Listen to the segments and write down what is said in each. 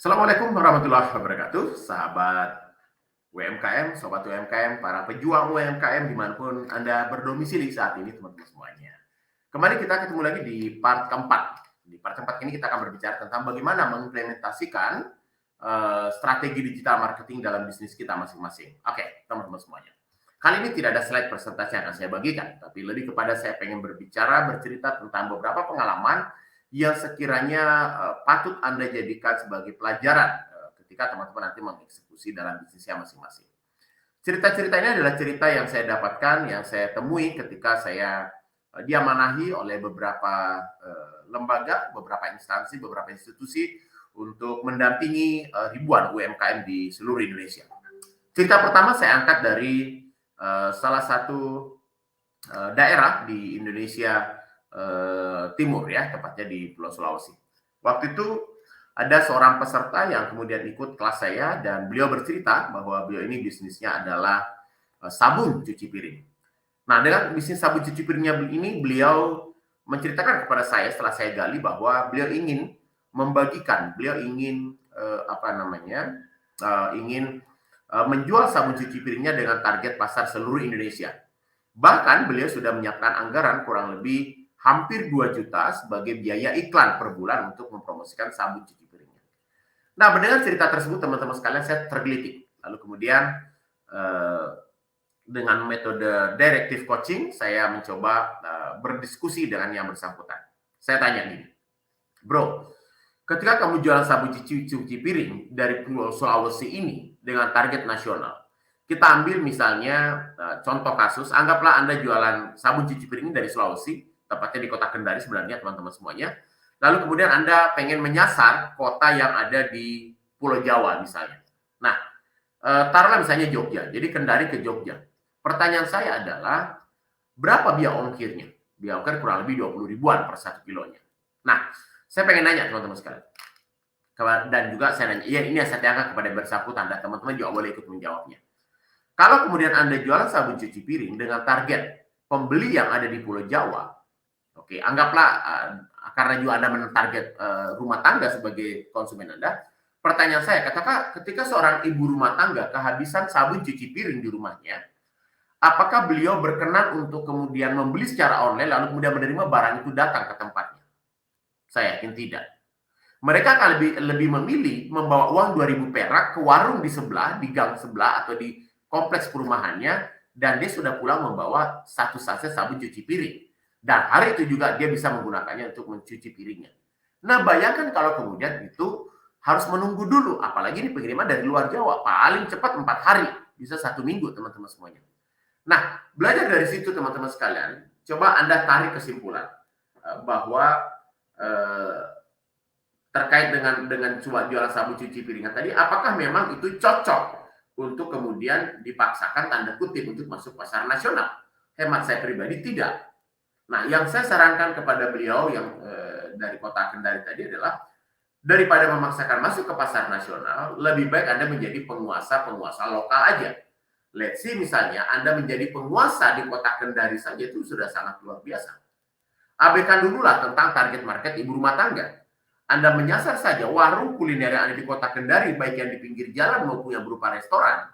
Assalamualaikum warahmatullahi wabarakatuh, sahabat UMKM, sobat UMKM, para pejuang UMKM dimanapun Anda berdomisili saat ini teman-teman semuanya. Kembali kita ketemu lagi di part keempat. Di part keempat ini kita akan berbicara tentang bagaimana mengimplementasikan strategi digital marketing dalam bisnis kita masing-masing. Oke, teman-teman semuanya. Kali ini tidak ada slide presentasi yang akan saya bagikan, tapi lebih kepada saya pengen berbicara, bercerita tentang beberapa pengalaman yang sekiranya patut Anda jadikan sebagai pelajaran ketika teman-teman nanti mengeksekusi dalam bisnisnya masing-masing. Cerita-cerita ini adalah cerita yang saya dapatkan, yang saya temui ketika saya diamanahi oleh beberapa lembaga, beberapa instansi, beberapa institusi untuk mendampingi ribuan UMKM di seluruh Indonesia. Cerita pertama saya angkat dari salah satu daerah di Indonesia Timur ya, tepatnya di Pulau Sulawesi. Waktu itu ada seorang peserta yang kemudian ikut kelas saya dan beliau bercerita bahwa beliau ini bisnisnya adalah sabun cuci piring. Nah, dengan bisnis sabun cuci piringnya ini beliau menceritakan kepada saya setelah saya gali bahwa beliau ingin membagikan, beliau ingin menjual sabun cuci piringnya dengan target pasar seluruh Indonesia. Bahkan beliau sudah menyiapkan anggaran kurang lebih hampir 2 juta sebagai biaya iklan per bulan untuk mempromosikan sabun cuci piringnya. Nah, mendengar cerita tersebut teman-teman sekalian saya tergelitik. Lalu kemudian dengan metode directive coaching saya mencoba berdiskusi dengan yang bersangkutan. Saya tanya gini, bro, ketika kamu jualan sabun cuci piring dari Pulau Sulawesi ini dengan target nasional, kita ambil misalnya contoh kasus, anggaplah Anda jualan sabun cuci piring dari Sulawesi, tepatnya di kota Kendari sebenarnya teman-teman semuanya. Lalu kemudian Anda pengen menyasar kota yang ada di Pulau Jawa misalnya. Nah, taruhlah misalnya Jogja, jadi Kendari ke Jogja. Pertanyaan saya adalah, berapa biaya ongkirnya? Biaya ongkir kurang lebih 20 ribuan per 1 kilonya. Nah, saya pengen nanya teman-teman sekalian. Dan juga saya nanya, ya ini yang saya tanyakan kepada bersangkutan, dan teman-teman juga boleh ikut menjawabnya. Kalau kemudian Anda jualan sabun cuci piring dengan target pembeli yang ada di Pulau Jawa, oke, anggaplah karena juga Anda mentarget rumah tangga sebagai konsumen Anda, pertanyaan saya, ketika seorang ibu rumah tangga kehabisan sabun cuci piring di rumahnya, apakah beliau berkenan untuk kemudian membeli secara online lalu kemudian menerima barang itu datang ke tempatnya? Saya yakin tidak. Mereka akan lebih memilih membawa uang 2.000 perak ke warung di sebelah, di gang sebelah, atau di kompleks perumahannya, dan dia sudah pulang membawa satu saset sabun cuci piring. Dan hari itu juga dia bisa menggunakannya untuk mencuci piringnya. Nah, bayangkan kalau kemudian itu harus menunggu dulu, apalagi ini pengiriman dari luar Jawa, paling cepat 4 hari, bisa 1 minggu teman-teman semuanya. Nah, belajar dari situ teman-teman sekalian, coba Anda tarik kesimpulan bahwa terkait dengan jualan sabun cuci piringan tadi, apakah memang itu cocok untuk kemudian dipaksakan tanda kutip untuk masuk pasar nasional? Hemat saya pribadi tidak. Nah, yang saya sarankan kepada beliau yang dari kota Kendari tadi adalah daripada memaksakan masuk ke pasar nasional, lebih baik Anda menjadi penguasa lokal aja. Let's say misalnya Anda menjadi penguasa di kota Kendari saja itu sudah sangat luar biasa. Abaikan dululah tentang target market ibu rumah tangga. Anda menyasar saja warung kuliner yang ada di kota Kendari, baik yang di pinggir jalan maupun yang berupa restoran.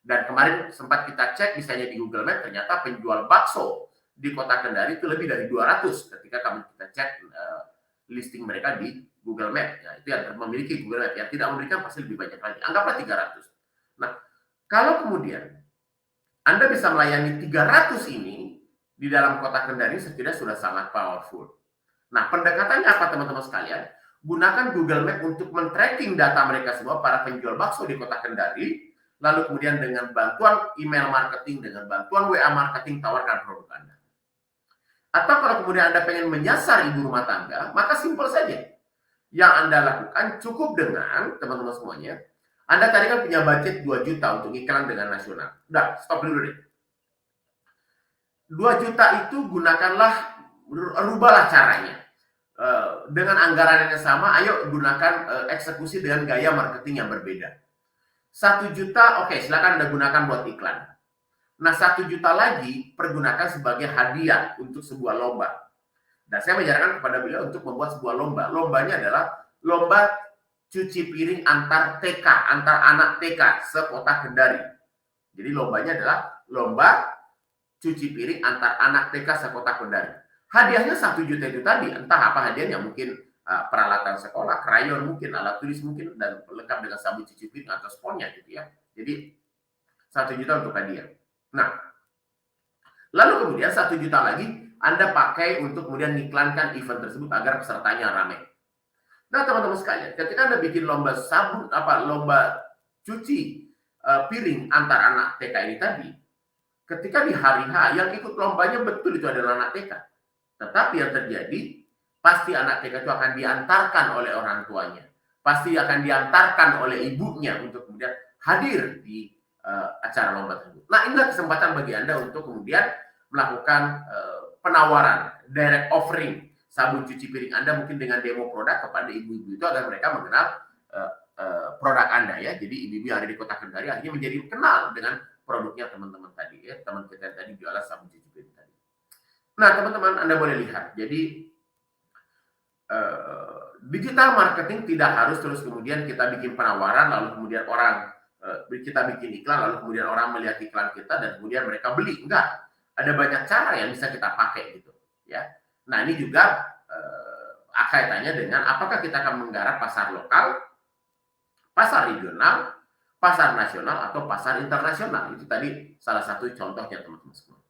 Dan kemarin sempat kita cek misalnya di Google Maps, ternyata penjual bakso di kota Kendari itu lebih dari 200 ketika kita cek listing mereka di Google Maps. Ya, itu yang memiliki Google Maps, yang tidak memberikan pasti lebih banyak lagi. Anggaplah 300. Nah, kalau kemudian Anda bisa melayani 300 ini di dalam kota Kendari, setidaknya sudah sangat powerful. Nah, pendekatannya apa teman-teman sekalian? Gunakan Google Map untuk men-tracking data mereka semua, para penjual bakso di kota Kendari, lalu kemudian dengan bantuan email marketing, dengan bantuan WA marketing, tawarkan produk Anda. Atau kalau kemudian Anda pengen menyasar ibu rumah tangga, maka simpel saja. Yang Anda lakukan cukup dengan, teman-teman semuanya, Anda tadi kan punya budget 2 juta untuk iklan dengan nasional. Udah, stop dulu deh. 2 juta itu gunakanlah, rubahlah caranya. Dengan anggaran yang sama, ayo gunakan eksekusi dengan gaya marketing yang berbeda. 1 juta, oke, silakan Anda gunakan buat iklan. Nah, 1 juta lagi pergunakan sebagai hadiah untuk sebuah lomba. Dan saya menyarankan kepada beliau untuk membuat sebuah lomba. Lombanya adalah lomba cuci piring antar TK, antar anak TK sekota Kendari. Jadi lombanya adalah lomba cuci piring antar anak TK sekota Kendari. Hadiahnya 1 juta itu tadi, entah apa hadiahnya, mungkin peralatan sekolah, krayon mungkin, alat tulis mungkin, dan lengkap dengan sabun cuci piring atau sponnya gitu ya. Jadi 1 juta untuk hadiah. Nah, lalu kemudian 1 juta lagi Anda pakai untuk kemudian iklankan event tersebut agar pesertanya ramai. Nah, teman-teman sekalian, ketika Anda bikin lomba sabun lomba cuci piring antar anak TK ini tadi, ketika di hari H yang ikut lombanya betul itu adalah anak TK. Tetapi yang terjadi, pasti anak TK itu akan diantarkan oleh orang tuanya. Pasti akan diantarkan oleh ibunya untuk kemudian hadir di acara lomba tersebut. Nah, inilah kesempatan bagi Anda untuk kemudian melakukan penawaran, direct offering sabun cuci piring Anda mungkin dengan demo produk kepada ibu-ibu itu agar mereka mengenal produk Anda ya. Jadi ibu-ibu yang ada di Kota Kendari akhirnya menjadi kenal dengan produknya teman-teman tadi ya, teman kita tadi jualan sabun cuci piring tadi. Nah, teman-teman Anda boleh lihat. Jadi digital marketing tidak harus terus kemudian kita bikin penawaran lalu kemudian orang kita bikin iklan lalu kemudian orang melihat iklan kita dan kemudian mereka beli. Enggak. Ada banyak cara yang bisa kita pakai gitu ya. Nah, ini juga kaitannya dengan apakah kita akan menggarap pasar lokal, pasar regional, pasar nasional atau pasar internasional. Itu tadi salah satu contohnya teman-teman semua.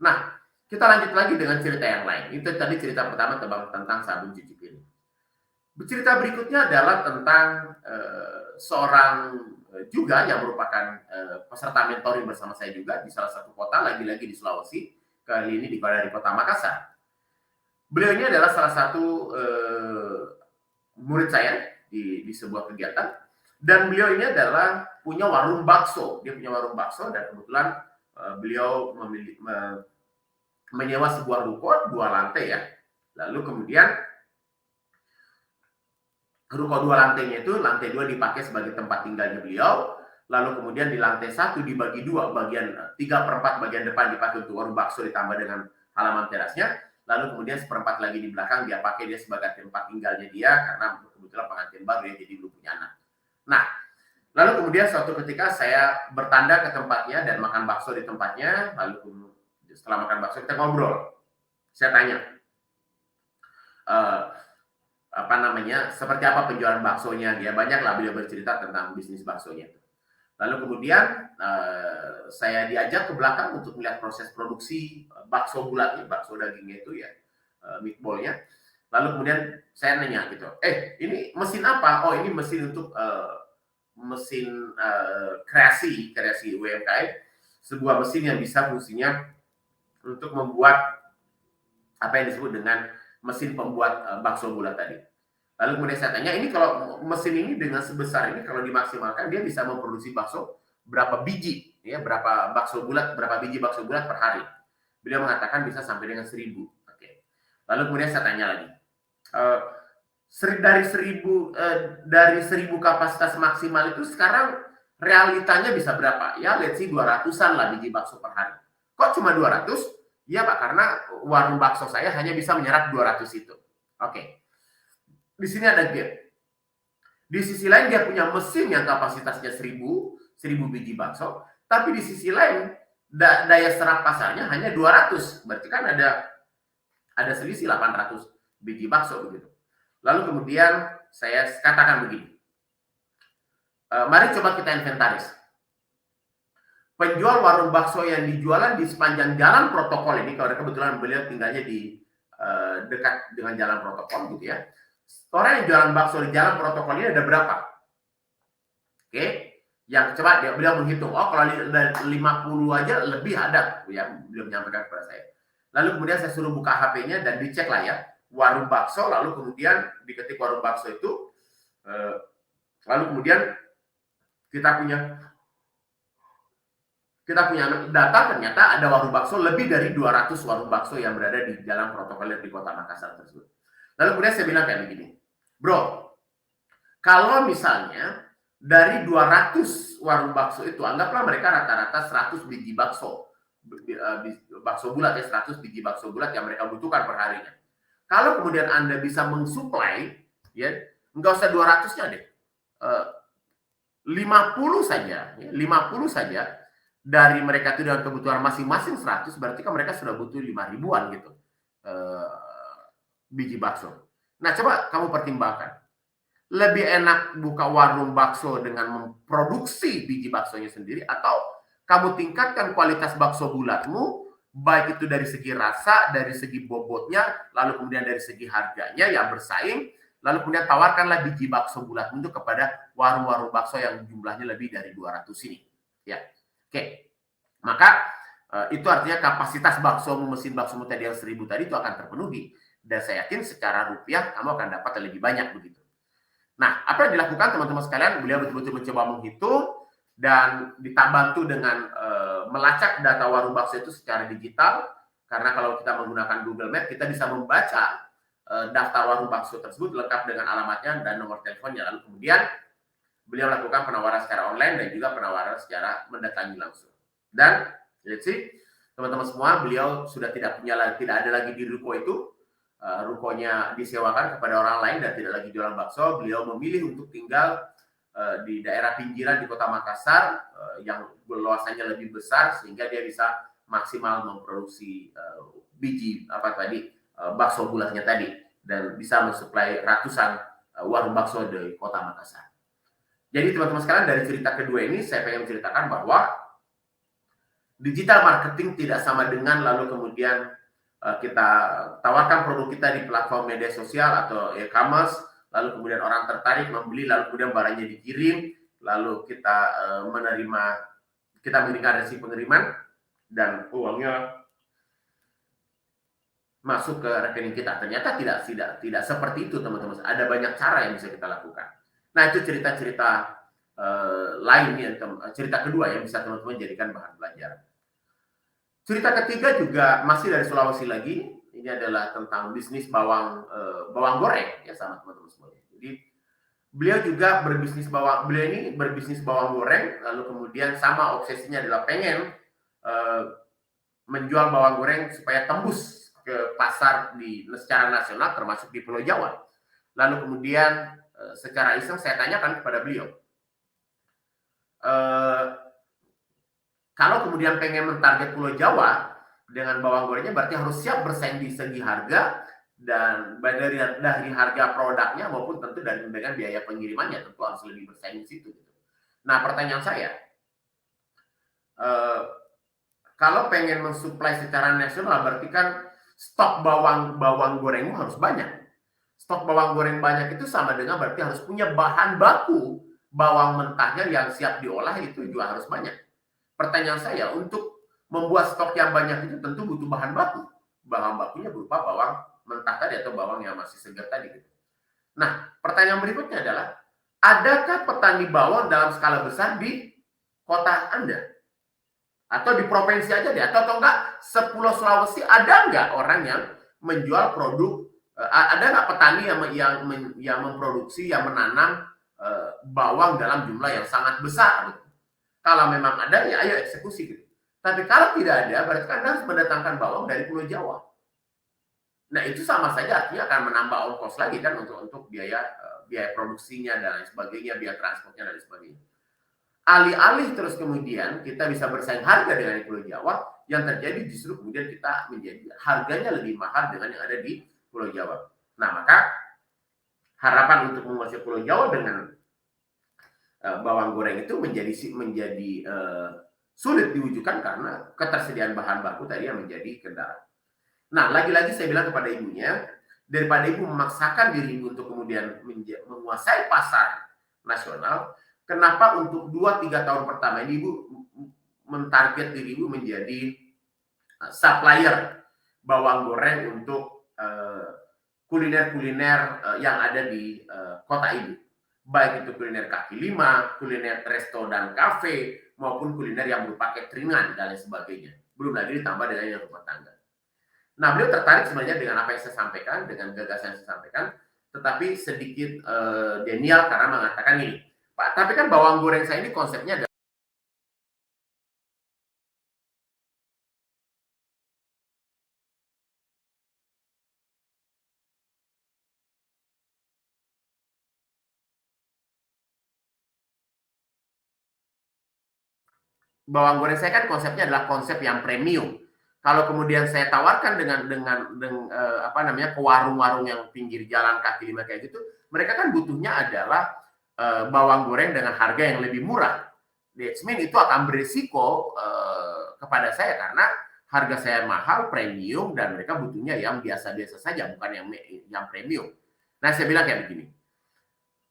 Nah, kita lanjut lagi dengan cerita yang lain. Itu tadi cerita pertama tentang sabun cuci piring. Cerita berikutnya adalah tentang seorang juga yang merupakan peserta mentoring bersama saya juga di salah satu kota, lagi-lagi di Sulawesi, kali ini di Kota Makassar. Beliau ini adalah salah satu murid saya di sebuah kegiatan, dan beliau ini adalah punya warung bakso. Dia punya warung bakso dan kebetulan beliau menyewa sebuah ruko 2 lantai ya. Lalu kemudian ruko 2 lantainya itu, lantai 2 dipakai sebagai tempat tinggalnya beliau, lalu kemudian di lantai 1 dibagi 2, bagian 3/4 bagian depan dipakai untuk warung bakso ditambah dengan halaman terasnya, lalu kemudian 1/4 lagi di belakang dia pakai dia sebagai tempat tinggalnya dia karena kebetulan pengantin baru ya, jadi belum punya anak. Nah, lalu kemudian suatu ketika saya bertanda ke tempatnya dan makan bakso di tempatnya, lalu setelah makan bakso kita ngobrol. Saya tanya, seperti apa penjualan baksonya. Dia banyaklah beliau bercerita tentang bisnis baksonya. Lalu kemudian saya diajak ke belakang untuk melihat proses produksi bakso bulatnya, bakso dagingnya itu ya, meatballnya. Lalu kemudian saya nanya gitu, ini mesin apa? Oh, ini mesin untuk mesin kreasi UMKM, sebuah mesin yang bisa fungsinya untuk membuat apa yang disebut dengan mesin pembuat bakso bulat tadi. Lalu kemudian saya tanya, ini kalau mesin ini dengan sebesar ini kalau dimaksimalkan dia bisa memproduksi bakso berapa biji ya, berapa biji bakso bulat per hari. Beliau mengatakan bisa sampai dengan 1.000. Oke. Lalu kemudian saya tanya lagi, dari 1.000 kapasitas maksimal itu sekarang realitanya bisa berapa? Ya, let's say 200-an lah biji bakso per hari. Kok cuma 200? Iya Pak, karena warung bakso saya hanya bisa menyerap 200 itu. Oke. Di sini ada gap. Di sisi lain dia punya mesin yang kapasitasnya 1.000 biji bakso, tapi di sisi lain daya serap pasarnya hanya 200. Berarti kan ada selisih 800 biji bakso begitu. Lalu kemudian saya katakan begini. Mari coba kita inventaris. Penjual warung bakso yang dijualan di sepanjang jalan protokol ini, kalau kebetulan beliau tinggalnya di dekat dengan jalan protokol gitu ya. Orang yang jualan bakso di jalan protokol ini ada berapa? Oke, yang coba beliau menghitung. Oh, kalau 50 aja lebih ada, ya beliau menyampaikan kepada saya. Lalu kemudian saya suruh buka HP-nya dan dicek lah ya warung bakso. Lalu kemudian diketik warung bakso itu. Lalu kemudian kita punya data, ternyata ada warung bakso lebih dari 200 warung bakso yang berada di jalan protokol di Kota Makassar tersebut. Lalu kemudian saya bilang kayak begini, bro, kalau misalnya dari 200 warung bakso itu, anggaplah mereka rata-rata 100 biji bakso bulat ya, 100 biji bakso bulat yang mereka butuhkan per harinya. Kalau kemudian Anda bisa mensuplai ya Enggak usah 200-nya deh. 50 saja, 50 saja dari mereka itu dengan kebutuhan masing-masing 100, berarti kan mereka sudah butuh 5 ribuan gitu. Biji bakso. Nah, coba kamu pertimbangkan. Lebih enak buka warung bakso dengan memproduksi biji baksonya sendiri, atau kamu tingkatkan kualitas bakso bulatmu, baik itu dari segi rasa, dari segi bobotnya, lalu kemudian dari segi harganya yang bersaing, lalu kemudian tawarkanlah biji bakso bulat itu kepada warung-warung bakso yang jumlahnya lebih dari 200 ini. Ya, oke. Maka itu artinya kapasitas baksomu, mesin baksomu tadi yang 1000 tadi itu akan terpenuhi. Dan saya yakin secara rupiah kamu akan dapat lebih banyak begitu. Nah, apa yang dilakukan teman-teman sekalian? Beliau betul-betul mencoba menghitung dan dibantu dengan melacak data warung bakso itu secara digital. Karena kalau kita menggunakan Google Map, kita bisa membaca daftar warung bakso tersebut lengkap dengan alamatnya dan nomor teleponnya. Lalu kemudian beliau lakukan penawaran secara online dan juga penawaran secara mendatangi langsung. Dan let's see, teman-teman semua, beliau sudah tidak ada lagi di ruko itu. Rukonya disewakan kepada orang lain dan tidak lagi jualan bakso. Beliau memilih untuk tinggal di daerah pinggiran di Kota Makassar yang luasannya lebih besar sehingga dia bisa maksimal memproduksi biji bakso bulatnya tadi dan bisa mensuplai ratusan warung bakso di Kota Makassar. Jadi teman-teman sekalian, dari cerita kedua ini saya pengen menceritakan bahwa digital marketing tidak sama dengan lalu kemudian kita tawarkan produk kita di platform media sosial atau e-commerce, lalu kemudian orang tertarik membeli, lalu kemudian barangnya dikirim, lalu kita memberikan resip pengiriman dan uangnya masuk ke rekening kita. Ternyata tidak seperti itu, teman-teman. Ada banyak cara yang bisa kita lakukan. Nah, itu cerita-cerita lain ya, cerita kedua yang bisa teman-teman jadikan bahan belajar. Cerita ketiga juga masih dari Sulawesi lagi. Ini adalah tentang bisnis bawang goreng ya sama teman-teman semuanya. Jadi beliau juga beliau ini berbisnis bawang goreng, lalu kemudian sama obsesinya adalah pengen menjual bawang goreng supaya tembus ke pasar secara nasional termasuk di Pulau Jawa. Lalu kemudian secara iseng saya tanyakan kepada beliau, kalau kemudian pengen mentarget Pulau Jawa dengan bawang gorengnya, berarti harus siap bersaing di segi harga dan dari harga produknya maupun tentu dengan biaya pengirimannya, tentu harus lebih bersaing di situ. Nah, pertanyaan saya, kalau pengen mensuplai secara nasional, berarti kan stok bawang gorengmu harus banyak. Stok bawang goreng banyak itu sama dengan berarti harus punya bahan baku bawang mentahnya yang siap diolah, itu juga harus banyak. Pertanyaan saya, untuk membuat stok yang banyak itu tentu butuh bahan baku. Bahan bakunya berupa bawang mentah tadi atau bawang yang masih segar tadi. Nah, pertanyaan berikutnya adalah, adakah petani bawang dalam skala besar di kota Anda? Atau di provinsi aja deh, atau enggak sepulau Sulawesi ada enggak orang yang menjual produk, ada enggak petani yang memproduksi, yang menanam bawang dalam jumlah yang sangat besar? Kalau memang ada, ya ayo eksekusi gitu. Tapi kalau tidak ada, berarti kan harus mendatangkan bawang dari Pulau Jawa. Nah, itu sama saja artinya akan menambah ongkos lagi kan untuk biaya produksinya dan lain sebagainya, biaya transportnya dan lain sebagainya. Alih-alih terus kemudian kita bisa bersaing harga dengan Pulau Jawa, yang terjadi justru kemudian kita menjadi harganya lebih mahal dengan yang ada di Pulau Jawa. Nah, maka harapan untuk menguasai Pulau Jawa dengan bawang goreng itu menjadi sulit diwujudkan karena ketersediaan bahan baku tadi yang menjadi kendala. Nah, lagi-lagi saya bilang kepada ibunya, daripada ibu memaksakan diri ibu untuk kemudian menguasai pasar nasional, kenapa untuk 2-3 tahun pertama ini ibu mentarget diri ibu menjadi supplier bawang goreng untuk kuliner-kuliner yang ada di kota ibu. Baik itu kuliner kaki lima, kuliner resto dan kafe, maupun kuliner yang berupa cateringan dan lain sebagainya. Belum lagi ditambah dengan yang rumah tangga. Nah, beliau tertarik sebenarnya dengan apa yang saya sampaikan, dengan gagasan yang saya sampaikan, tetapi sedikit denial karena mengatakan ini, Pak, tapi kan bawang goreng saya ini konsepnya bawang goreng saya kan konsepnya adalah konsep yang premium. Kalau kemudian saya tawarkan dengan apa namanya, ke warung-warung yang pinggir jalan kaki lima kayak gitu, mereka kan butuhnya adalah bawang goreng dengan harga yang lebih murah. That means itu akan berisiko kepada saya karena harga saya mahal, premium, dan mereka butuhnya yang biasa-biasa saja, bukan yang premium. Nah, saya bilang kayak begini.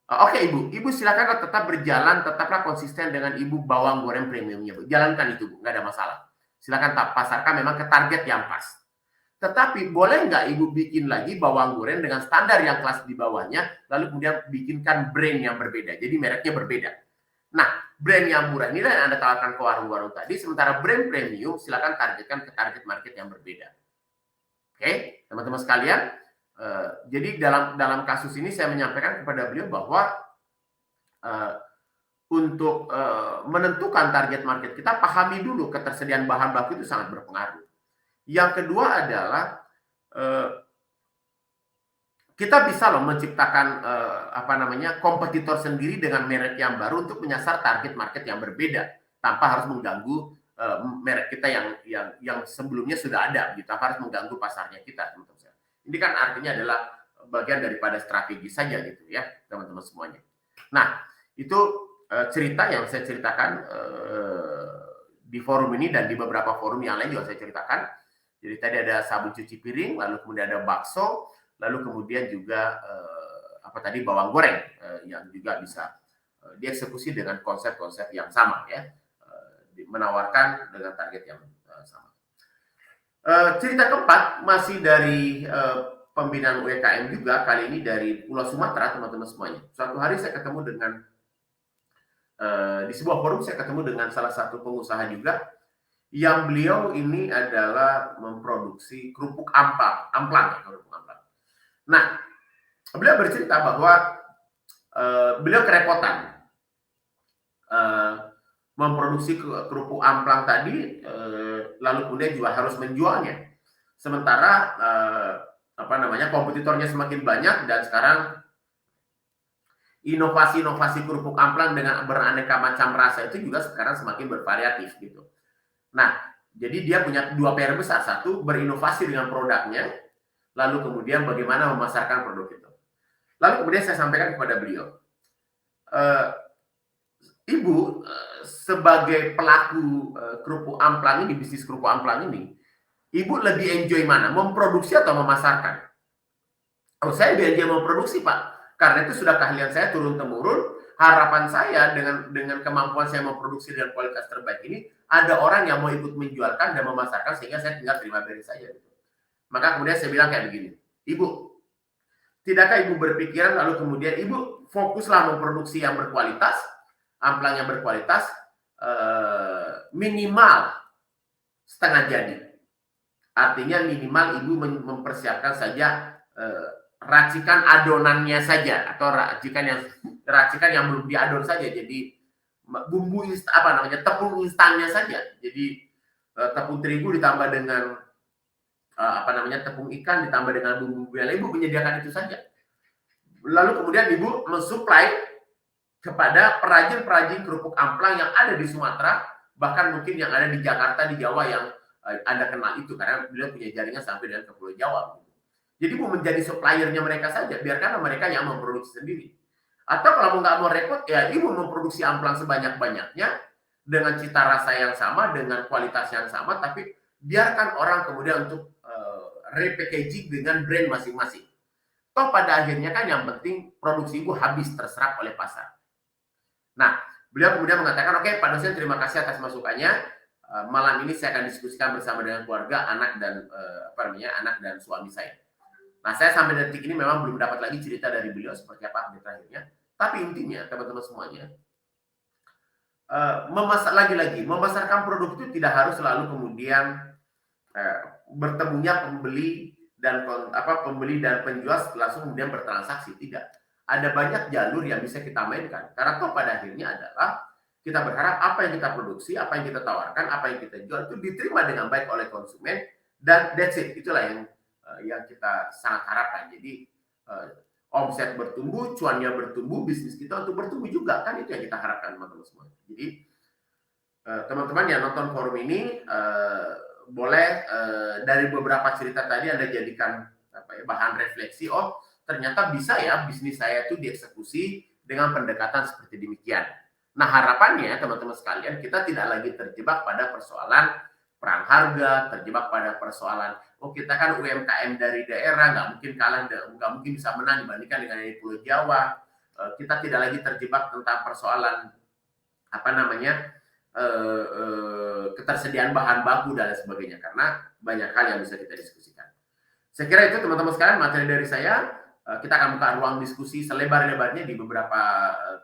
Oke, Ibu silakan tetap berjalan, tetaplah konsisten dengan Ibu bawang goreng premiumnya, Bu. Jalankan itu, Bu, nggak ada masalah. Silakan pasarkan memang ke target yang pas. Tetapi boleh nggak Ibu bikin lagi bawang goreng dengan standar yang kelas di bawahnya, lalu kemudian bikinkan brand yang berbeda, jadi mereknya berbeda. Nah, brand yang murah inilah yang Anda tawarkan ke warung-warung tadi, sementara brand premium silakan targetkan ke target market yang berbeda. Oke, teman-teman sekalian, jadi dalam kasus ini saya menyampaikan kepada beliau bahwa untuk menentukan target market kita, pahami dulu ketersediaan bahan baku itu sangat berpengaruh. Yang kedua adalah kita bisa loh menciptakan apa namanya, kompetitor sendiri dengan merek yang baru untuk menyasar target market yang berbeda tanpa harus mengganggu merek kita yang sebelumnya sudah ada, gitu. Tanpa harus mengganggu pasarnya kita, teman-teman. Ini kan artinya adalah bagian daripada strategi saja, gitu ya, teman-teman semuanya. Nah, itu cerita yang saya ceritakan di forum ini dan di beberapa forum yang lain juga saya ceritakan. Jadi tadi ada sabun cuci piring, lalu kemudian ada bakso, lalu kemudian juga apa tadi, bawang goreng yang juga bisa dieksekusi dengan konsep-konsep yang sama, ya, menawarkan dengan target yang sama. Cerita keempat masih dari pembinaan UMKM juga, kali ini dari Pulau Sumatera, teman-teman semuanya. Suatu hari saya ketemu dengan di sebuah forum, saya ketemu dengan salah satu pengusaha juga yang beliau ini adalah memproduksi kerupuk amplang ya, kerupuk amplang. Nah, beliau bercerita bahwa beliau kerepotan memproduksi kerupuk amplang tadi, lalu kemudian juga harus menjualnya. Sementara apa namanya, kompetitornya semakin banyak, dan sekarang inovasi-inovasi kerupuk amplang dengan beraneka macam rasa itu juga sekarang semakin bervariatif, gitu. Nah, jadi dia punya dua PR besar. Satu, berinovasi dengan produknya, lalu kemudian bagaimana memasarkan produk itu. Lalu kemudian saya sampaikan kepada beliau, Ibu sebagai pelaku kerupuk amplang ini, bisnis kerupuk amplang ini, Ibu lebih enjoy mana? Memproduksi atau memasarkan? Oh, saya lebih enjoy memproduksi, Pak. Karena itu sudah keahlian saya turun-temurun. Harapan saya dengan kemampuan saya memproduksi dengan kualitas terbaik ini, ada orang yang mau ikut menjualkan dan memasarkan, sehingga saya tinggal terima beres saja. Maka kemudian saya bilang kayak begini, Ibu, tidakkah Ibu berpikiran lalu kemudian Ibu fokuslah memproduksi yang berkualitas, amplang yang berkualitas, minimal setengah jadi. Artinya minimal Ibu mempersiapkan saja racikan adonannya saja, atau racikan yang belum diadon saja. Jadi bumbu apa namanya, tepung instannya saja. Jadi tepung terigu ditambah dengan apa namanya, tepung ikan ditambah dengan bumbu yang lain. Ibu menyediakan itu saja. Lalu kemudian Ibu mensuplai kepada perajin-perajin kerupuk amplang yang ada di Sumatera, bahkan mungkin yang ada di Jakarta, di Jawa, yang Anda kenal itu, karena beliau punya jaringan sampai dengan ke Pulau Jawa. Jadi Bu menjadi suppliernya mereka saja, biarkan mereka yang memproduksi sendiri. Atau kalau nggak mau repot, ya Ibu memproduksi amplang sebanyak-banyaknya dengan cita rasa yang sama, dengan kualitas yang sama, tapi biarkan orang kemudian untuk repackaging dengan brand masing-masing. Toh pada akhirnya kan yang penting produksi Ibu habis terserap oleh pasar. Nah, beliau kemudian mengatakan, oke, Pak dosen, terima kasih atas masukannya. Malam ini saya akan diskusikan bersama dengan keluarga, anak dan suami saya. Nah, saya sampai detik ini memang belum dapat lagi cerita dari beliau seperti apa update terakhirnya. Tapi intinya, teman-teman semuanya, memasarkan produk itu tidak harus selalu kemudian bertemunya pembeli dan penjual langsung kemudian bertransaksi. Tidak. Ada banyak jalur yang bisa kita mainkan. Karena toh pada akhirnya adalah kita berharap apa yang kita produksi, apa yang kita tawarkan, apa yang kita jual itu diterima dengan baik oleh konsumen, dan that's it. Itulah yang kita sangat harapkan. Jadi omset bertumbuh, cuannya bertumbuh, bisnis kita untuk bertumbuh juga, kan itu yang kita harapkan, teman-teman semua. Jadi teman-teman yang nonton forum ini boleh dari beberapa cerita tadi Anda jadikan bahan refleksi. Oh, ternyata bisa ya bisnis saya itu dieksekusi dengan pendekatan seperti demikian. Nah, harapannya teman-teman sekalian, kita tidak lagi terjebak pada persoalan perang harga, terjebak pada persoalan, oh kita kan UMKM dari daerah, nggak mungkin kalah, nggak mungkin bisa menang dibandingkan dengan di Pulau Jawa. Kita tidak lagi terjebak tentang persoalan apa namanya ketersediaan bahan baku dan lain sebagainya, karena banyak hal yang bisa kita diskusikan. Saya kira itu teman-teman sekalian materi dari saya. Kita akan buka ruang diskusi selebar-lebarnya di beberapa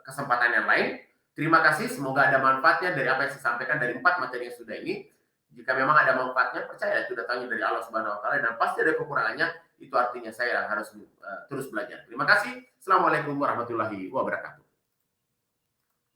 kesempatan yang lain. Terima kasih, semoga ada manfaatnya dari apa yang saya sampaikan dari 4 materi yang sudah ini. Jika memang ada manfaatnya, percaya itu datangnya dari Allah Subhanahu wa taala, dan pasti ada kekurangannya, itu artinya saya harus terus belajar. Terima kasih. Assalamualaikum warahmatullahi wabarakatuh.